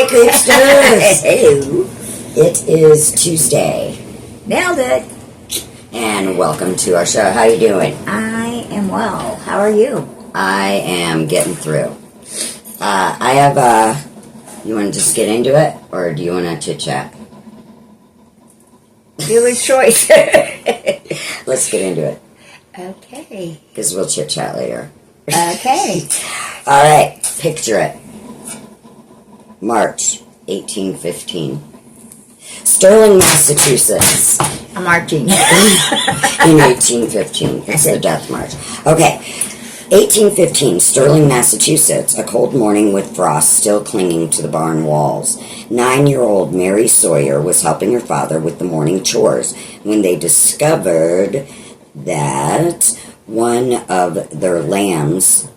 Hey, Creepsters! Hello. It is Tuesday, Nailed it. and welcome to our show. How you doing? I am well. How are you? I am getting through. I have, you want to just get into it, or do you want to chit-chat? Your choice. Let's get into it, Okay. because we'll chit-chat later. Okay. All right, picture it. March 1815. Sterling, Massachusetts. I'm marching. In 1815. It's the death march. Okay. 1815, Sterling, Massachusetts. A cold morning with frost still clinging to the barn walls. 9-year-old Mary Sawyer was helping her father with the morning chores when they discovered that one of their lambs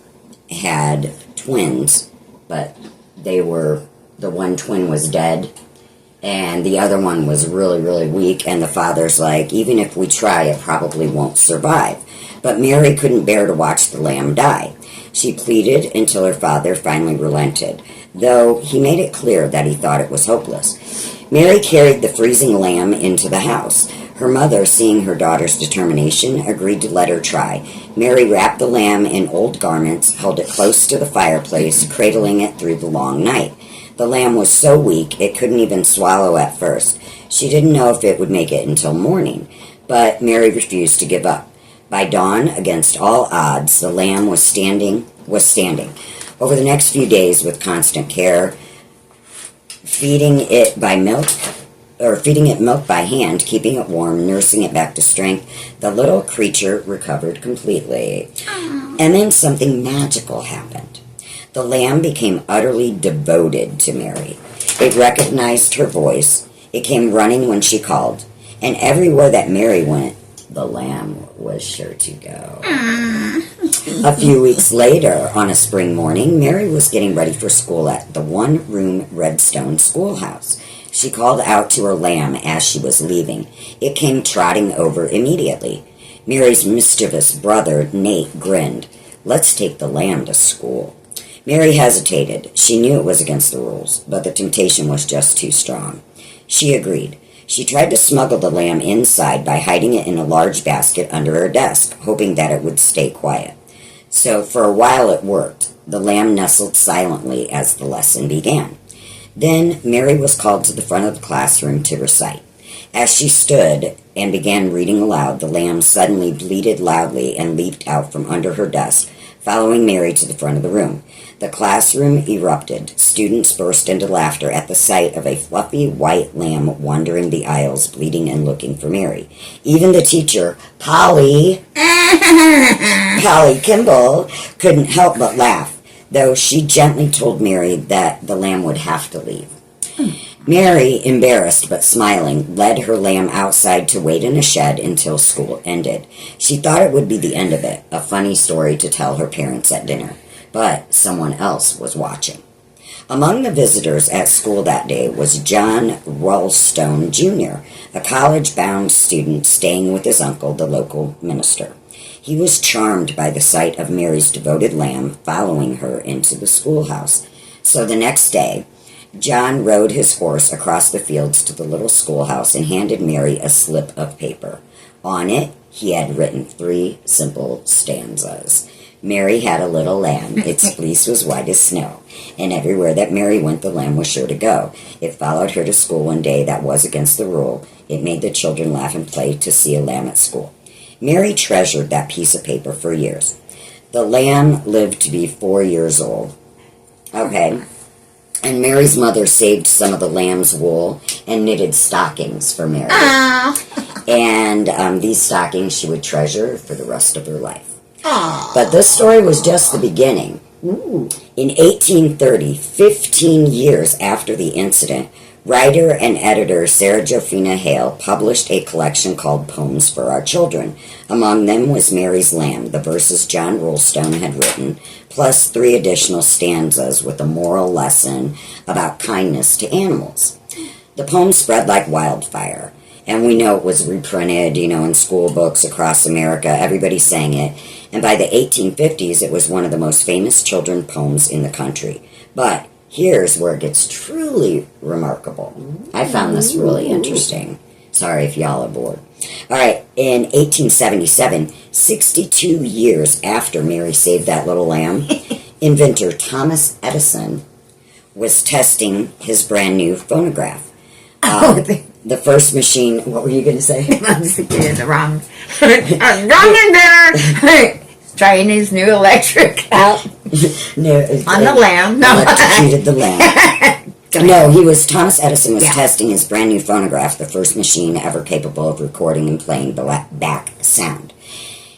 had twins, but the one twin was dead, and the other one was really, really weak, and the father's like, even if we try, it probably won't survive. But Mary couldn't bear to watch the lamb die. She pleaded until her father finally relented, though he made it clear that he thought it was hopeless. Mary carried the freezing lamb into the house. Her mother, seeing her daughter's determination, agreed to let her try. Mary wrapped the lamb in old garments, held it close to the fireplace, cradling it through the long night. The lamb was so weak it couldn't even swallow at first. She didn't know if it would make it until morning, but Mary refused to give up. By dawn, against all odds, the lamb was standing. Over the next few days, with constant care, feeding it milk by hand, keeping it warm, nursing it back to strength, the little creature recovered completely. And then something magical happened. The lamb became utterly devoted to Mary. It recognized her voice. It came running when she called. And everywhere that Mary went, the lamb was sure to go. A few weeks later, on a spring morning, Mary was getting ready for school at the one-room Redstone schoolhouse. She called out to her lamb as she was leaving. It came trotting over immediately. Mary's mischievous brother, Nate, grinned. "Let's take the lamb to school." Mary hesitated. She knew it was against the rules, but the temptation was just too strong. She agreed. She tried to smuggle the lamb inside by hiding it in a large basket under her desk, hoping that it would stay quiet. So for a while it worked. The lamb nestled silently as the lesson began. Then Mary was called to the front of the classroom to recite. As she stood and began reading aloud, the lamb suddenly bleated loudly and leaped out from under her desk, following Mary to the front of the room. The classroom erupted. Students burst into laughter at the sight of a fluffy white lamb wandering the aisles, bleating and looking for Mary. Even the teacher, Polly Kimball, couldn't help but laugh, though she gently told Mary that the lamb would have to leave. Mary, embarrassed but smiling, led her lamb outside to wait in a shed until school ended. She thought it would be the end of it, a funny story to tell her parents at dinner. But someone else was watching. Among the visitors at school that day was John Ralston Jr., a college-bound student staying with his uncle, the local minister. He was charmed by the sight of Mary's devoted lamb following her into the schoolhouse. So the next day, John rode his horse across the fields to the little schoolhouse and handed Mary a slip of paper. On it, he had written 3 simple stanzas. Mary had a little lamb. Its fleece was white as snow, and everywhere that Mary went, the lamb was sure to go. It followed her to school one day. That was against the rule. It made the children laugh and play to see a lamb at school. Mary treasured that piece of paper for years. The lamb lived to be 4 years old. Okay. And Mary's mother saved some of the lamb's wool and knitted stockings for Mary. And these stockings she would treasure for the rest of her life. But this story was just the beginning. In 1830, 15 years after the incident, writer and editor Sarah Josefina Hale published a collection called Poems for Our Children. Among them was Mary's Lamb, the verses John Ralston had written, plus 3 additional stanzas with a moral lesson about kindness to animals. The poem spread like wildfire, and we know it was reprinted, in school books across America. Everybody sang it. And by the 1850s, it was one of the most famous children's poems in the country. But Here's where it gets truly remarkable. I found this really interesting. Sorry if y'all are bored. All right, in 1877, 62 years after Mary saved that little lamb, inventor Thomas Edison was testing his brand new phonograph. The first machine, what were you going to say? I'm just thinking the wrong inventor. Trying his new electric out No, on the lamb. No. electrocuted the lamb. No, Thomas Edison was testing his brand new phonograph, the first machine ever capable of recording and playing back sound.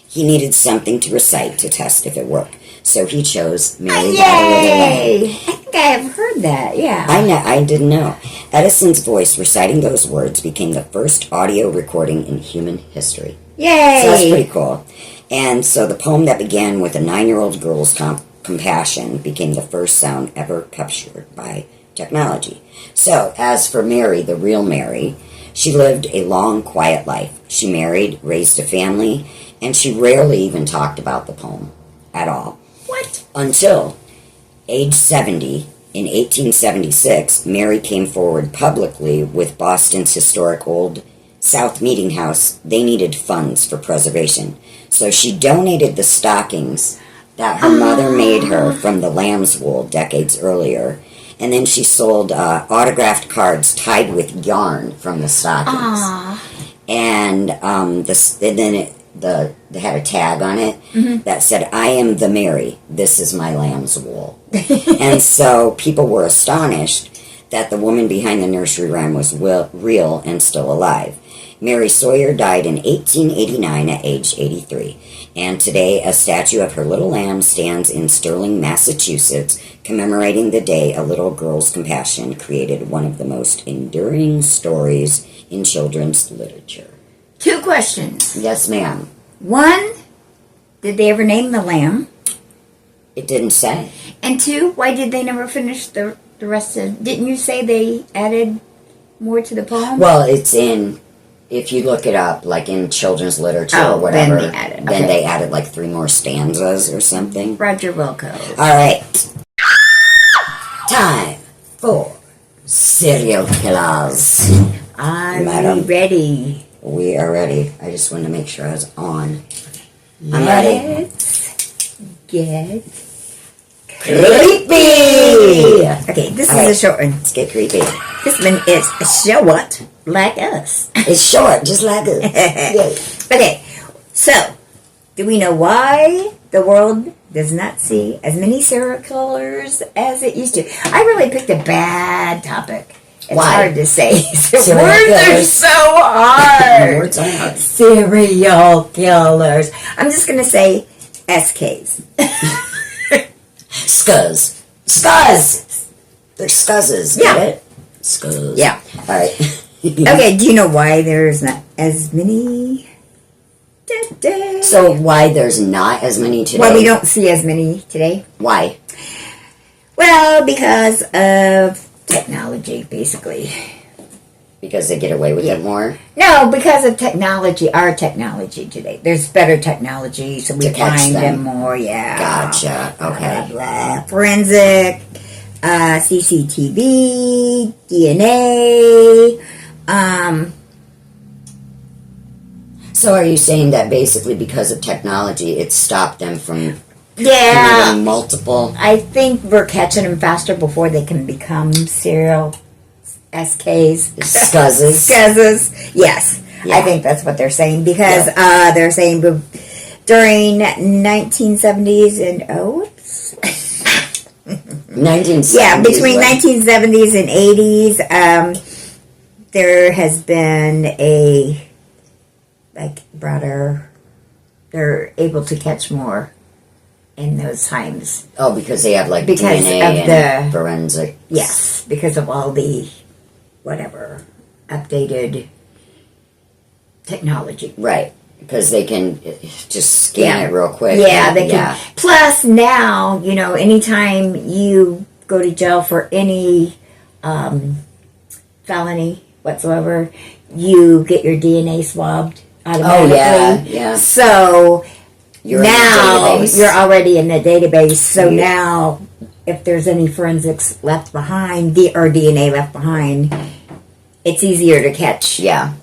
He needed something to recite to test if it worked. So he chose Mary Had a Little Lamb. I think I have heard that, yeah. I didn't know. Edison's voice reciting those words became the first audio recording in human history. Yay! So that's pretty cool. And so the poem that began with a 9-year-old girl's compassion became the first sound ever captured by technology. So, as for Mary, the real Mary, she lived a long, quiet life. She married, raised a family, and she rarely even talked about the poem at all. What? Until age 70, in 1876, Mary came forward publicly with Boston's historic Old South Meeting House. They needed funds for preservation. So she donated the stockings that her mother made her from the lamb's wool decades earlier. And then she sold autographed cards tied with yarn from the stockings. And they had a tag on it that said, "I am the Mary. This is my lamb's wool." And so people were astonished that the woman behind the nursery rhyme was real and still alive. Mary Sawyer died in 1889 at age 83, and today a statue of her little lamb stands in Sterling, Massachusetts, commemorating the day a little girl's compassion created one of the most enduring stories in children's literature. 2 questions. Yes, ma'am. 1, did they ever name the lamb? It didn't say. And 2, why did they never finish the rest of... Didn't you say they added more to the poem? Well, it's in... If you look it up, like in children's literature or whatever, then they added like 3 more stanzas or something. Roger Wilco. All right. Time for serial killers. Are Madam. we ready? We are ready. I just wanted to make sure I was on. I'm ready. Let's get Creepy! Okay, this All is right. a short one. Let's get creepy. This one is a short like us. It's short, just like us. Yay. Okay, so do we know why the world does not see as many serial killers as it used to? I really picked a bad topic. It's Why? hard to say. Serial Words are killers. so hard. Words are hard. Serial killers. I'm just going to say SKs. Scuzz. Scuzz! They're scuzzes. Yeah. Get it? Scuzz. Yeah. All right. Okay, do you know why there's not as many today? So why there's not as many today? Well, we don't see as many today. Why? Well, because of technology, basically. Because they get away with it more? No, because of technology, our technology today. There's better technology, so we To catch find them them. more, yeah. Gotcha. Okay. Blah, blah. Forensic, CCTV, DNA. So are you saying that basically because of technology, it stopped them from Yeah. committing multiple? I think we're catching them faster before they can become serial SKs. Scuzzes? Scuzzes. Yes. Yeah. I think that's what they're saying because they're saying during 1970s and 1970s. yeah, between right? 1970s and 80s, there has been a broader. They're able to catch more in those times. Oh, because they have like Because DNA of and the- forensic. Yes, because of all the updated technology. Right. Because they can just scan it real quick. Yeah, they can. Plus, now, anytime you go to jail for any felony whatsoever, you get your DNA swabbed automatically. Oh, yeah. So You're in the now database. you're already in the database. So now if there's any forensics left behind, or DNA left behind, it's easier to catch. Yeah.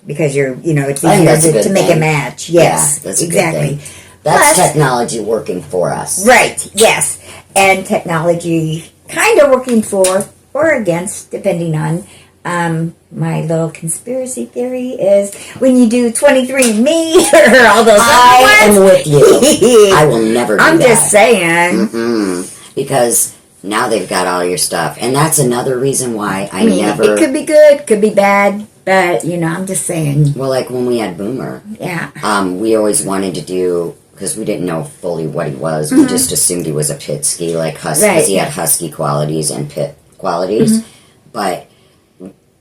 Because it's I think that's a easier good to make thing. a match. Yes, Yeah, that's a good exactly. thing. That's technology working for us. Right, yes. And technology kind of working for or against, depending on. My little conspiracy theory is when you do 23andMe or all those I other am ones. with you. I will never do I'm that. just saying. Because now they've got all your stuff. And that's another reason why I mean, never... It could be good, could be bad, but, I'm just saying. Well, like when we had Boomer, Yeah. we always wanted to do... Because we didn't know fully what he was. We just assumed he was a Pitsky, like husky. Right. Because he had husky qualities and pit qualities. But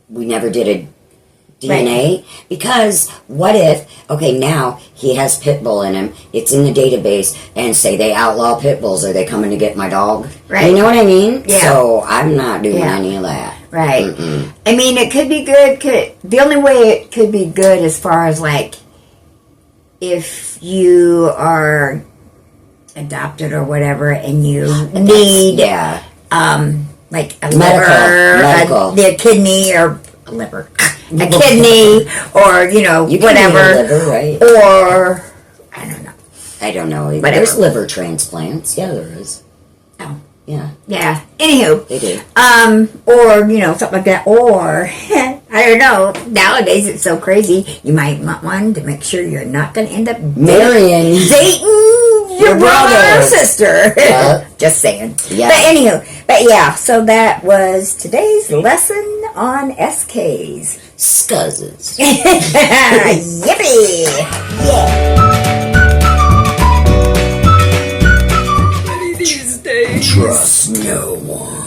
we never did a DNA. Right. Because what if... Okay, now he has pit bull in him. It's in the database. And say they outlaw pit bulls. Are they coming to get my dog? Right. You know what I mean? Yeah. So I'm not doing Yeah. any of that. Right. Mm-mm. I mean, it could be good. The only way it could be good as far as, like, if you are adopted or whatever and you need, Yeah. like a Medical. liver, a kidney, or a liver, a kidney, or, You can whatever. need a liver, right? Or, I don't know. I don't know. Whatever. There's liver transplants. Yeah, there is. Oh. Yeah, Yeah. Anywho. they do. Or, something like that. Or, I don't know. Nowadays it's so crazy. You might want one to make sure you're not going to end up Marrying. dating your brother or sister. Yeah. Just saying. Yeah. But anywho, so that was today's lesson on SKs. Scuzzes. Yippee! Yeah. Trust no one.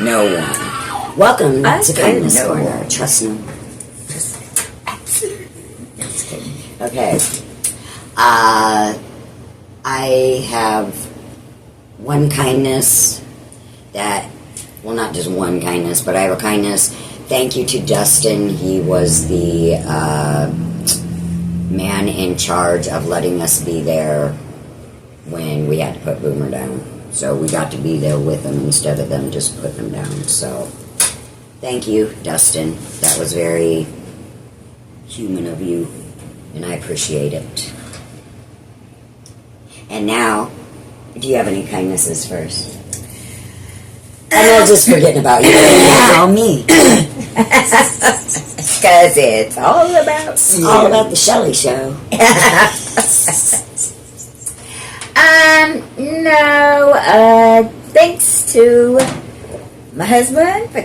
No one. Welcome I to said Kindness no Corner. one. Trust no one. Just kidding. Okay. I have one kindness that, well, not just one kindness, but I have a kindness. Thank you to Dustin. He was the man in charge of letting us be there when we had to put Boomer down. So we got to be there with him instead of them just putting him down. So thank you, Dustin. That was very human of you, and I appreciate it. And now, do you have any kindnesses first? I know, just forgetting about you. It's all me. Because it's all about It's all about the Shelley Show. No, thanks to my husband for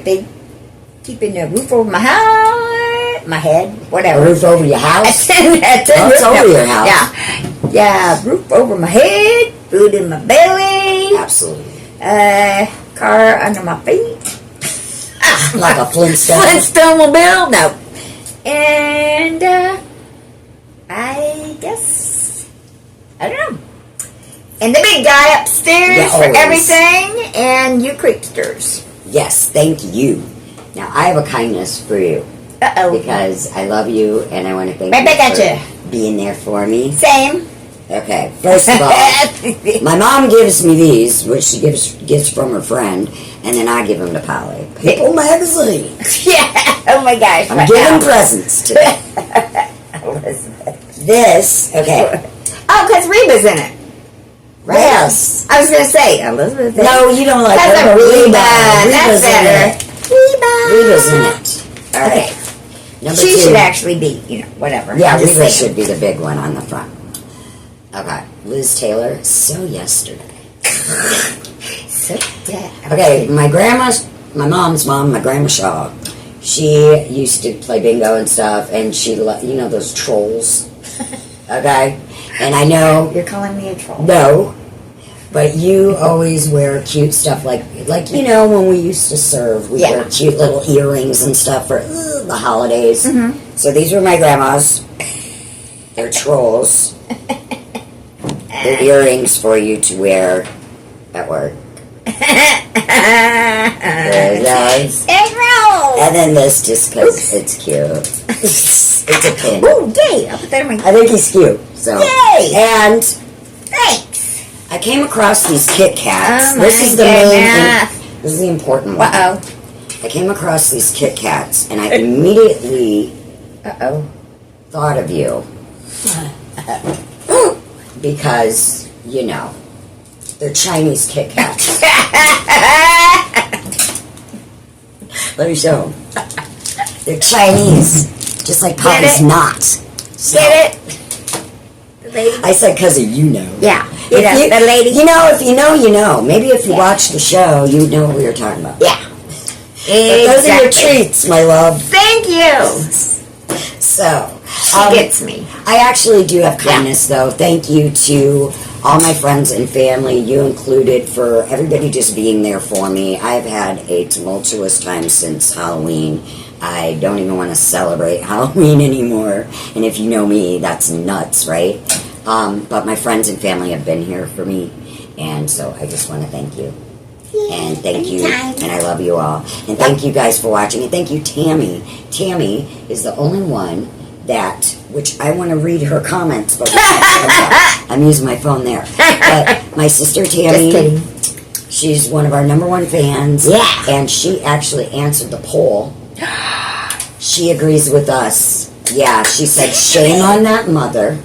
keeping a roof over my house, my head, A whatever. roof over your house? It's over your house. Yeah, roof over my head, food in my belly, Absolutely. car under my feet. Like a Flintstone. Flintstone mobile, no. And, I guess, I don't know. And the big guy upstairs Yeah, for always. everything, and you creepsters. Yes, thank you. Now, I have a kindness for you. Uh-oh. Because I love you, and I want to thank Right back you at for being there for me. Same. Okay, first of all, my mom gives me these, which she gets from her friend, and then I give them to Polly. People magazine. Yeah. Oh my gosh. I'm giving presents today. Elizabeth. This, okay. Oh, because Reba's in it. Right? Yes. I was going to say, Elizabeth. No, you don't like Because her. of Reba. Reba's That's in better. it. Reba. Reba's in it. All right. Number She two. should actually be, whatever. Yeah, I'm just Reba saying. should be the big one on the front. Okay. Liz Taylor, so yesterday. So, yeah. Okay, my mom's mom, my grandma Shaw, she used to play bingo and stuff, and she, those trolls. Okay? And I know, You're calling me a troll. no, but you always wear cute stuff like when we used to serve, we wear cute little earrings and stuff for the holidays. Mm-hmm. So these were my grandma's. They're trolls. They're earrings for you to wear at work. There's those. Egg roll. And then this, just because it's cute. It's a pin. Ooh, yay. I'll put that in my... I think he's cute. So. Yay. And Thanks. I came across these Kit Kats. Oh, This my is the goodness. this is the important one. Uh-oh. I came across these Kit Kats, and I immediately Uh-oh. thought of you because, you know, they're Chinese Kit Kats. Let me show them. They're Chinese, just like Papa's it? not. So, Get it? The lady? I said because of you know. Yeah. If you, the lady. You know, if you know, you know. Maybe if you watch the show, you know what we were talking about. Yeah. But those are your treats, my love. Thank you. So, She gets me. I actually do have kindness, though. Thank you to all my friends and family, you included, for everybody just being there for me. I've had a tumultuous time since Halloween. I don't even want to celebrate Halloween anymore. And if you know me, that's nuts, right? But my friends and family have been here for me. And so I just want to thank you. And thank you, and I love you all. And thank you guys for watching. And thank you, Tammy. Tammy is the only one that, which I want to read her comments, but I'm using my phone there. But my sister Tammy, she's one of our #1 fans. Yeah. And she actually answered the poll. She agrees with us. Yeah, she said, shame on that mother.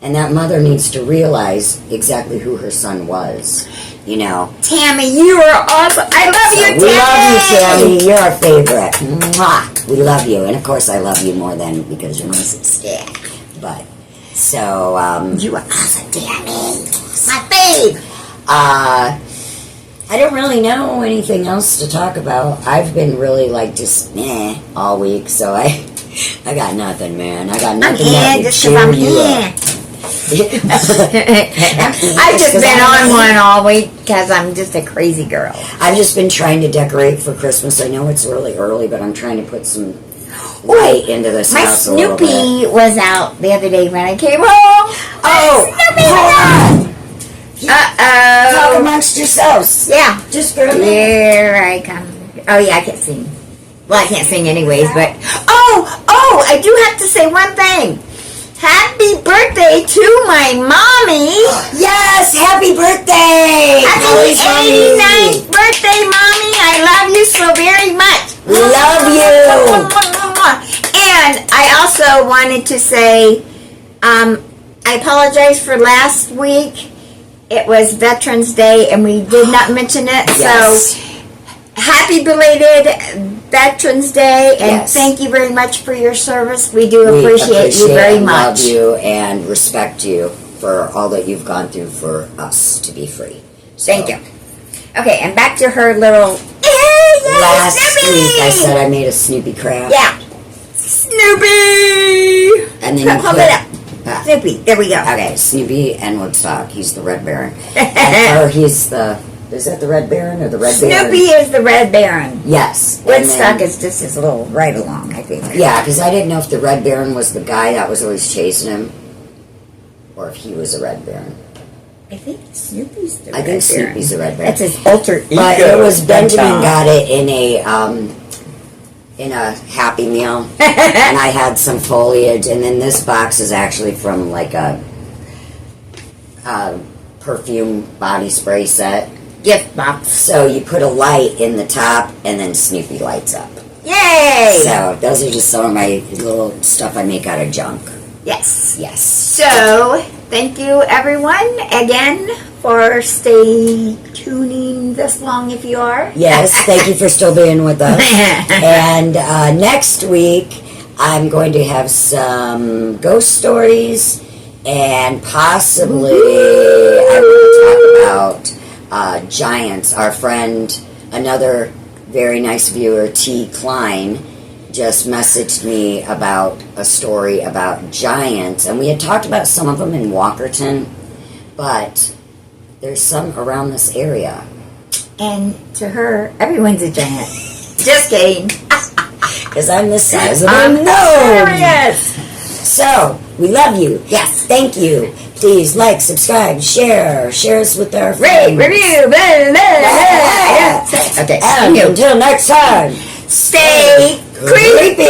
And that mother needs to realize exactly who her son was. You know. Tammy, you are awesome. I love you, Tammy. We love you, Tammy. You're our favorite. Mwah. We love you. And of course, I love you more than because you're my sister. But, so, you are awesome, Tammy. My babe. I don't really know anything else to talk about. I've been really, like, just meh all week. So I got nothing, man. I got nothing that would cheer you up. I've just been on one all week because I'm just a crazy girl. I've just been trying to decorate for Christmas. I know it's really early, but I'm trying to put some light into this My house a little bit. Snoopy was out the other day when I came home. Oh, hold on. Talk Uh-oh. amongst yourselves. Yeah. Just for a minute. Here I come. Oh, yeah, I can't sing. Well, I can't sing anyways, but... Oh, I do have to say one thing. Happy birthday to my mommy. Yes, happy birthday. Happy 89th birthday, Mommy. I love you so very much. Love you. And I also wanted to say, I apologize for last week. It was Veterans Day, and we did not mention it. Yes. So, happy belated Veterans Day, and Yes. thank you very much for your service. We do appreciate you very and much. love you and respect you for all that you've gone through for us to be free. So, Thank you. Okay, and back to her little... Last Snoopy! week I said I made a Snoopy craft. Yeah. Snoopy! And then you Hold put... it up. Snoopy, there we go. Okay, Snoopy and Woodstock. He's the Red Baron. Or he's the... Is that the Red Baron or the Red Baron? Snoopy is the Red Baron. Yes. and Woodstock then- is just his little ride along, I think. Yeah, because I didn't know if the Red Baron was the guy that was always chasing him, or if he was a Red Baron. I think Snoopy's the I Red think Baron. Snoopy's the Red Baron. That's his alter ego. But it was Benjamin got it in a Happy Meal, and I had some foliage, and then this box is actually from like a perfume body spray set. Gift box. So you put a light in the top, and then Snoopy lights up. Yay! So those are just some of my little stuff I make out of junk. Yes. Yes. So, thank you everyone again for stay tuning this long if you are. Yes, thank you for still being with us. And next week, I'm going to have some ghost stories, and possibly I will talk about giants. Our friend, another very nice viewer, T. Klein, just messaged me about a story about giants, and we had talked about some of them in Walkerton, but there's some around this area. And to her, everyone's a giant. Just kidding. Because I'm the size of a gnome. Yes. So, we love you. Yes. Thank you. Please like, subscribe, share us with our Rate, friends. review, blah, blah, blah. Okay. And until next time, Stay creepy.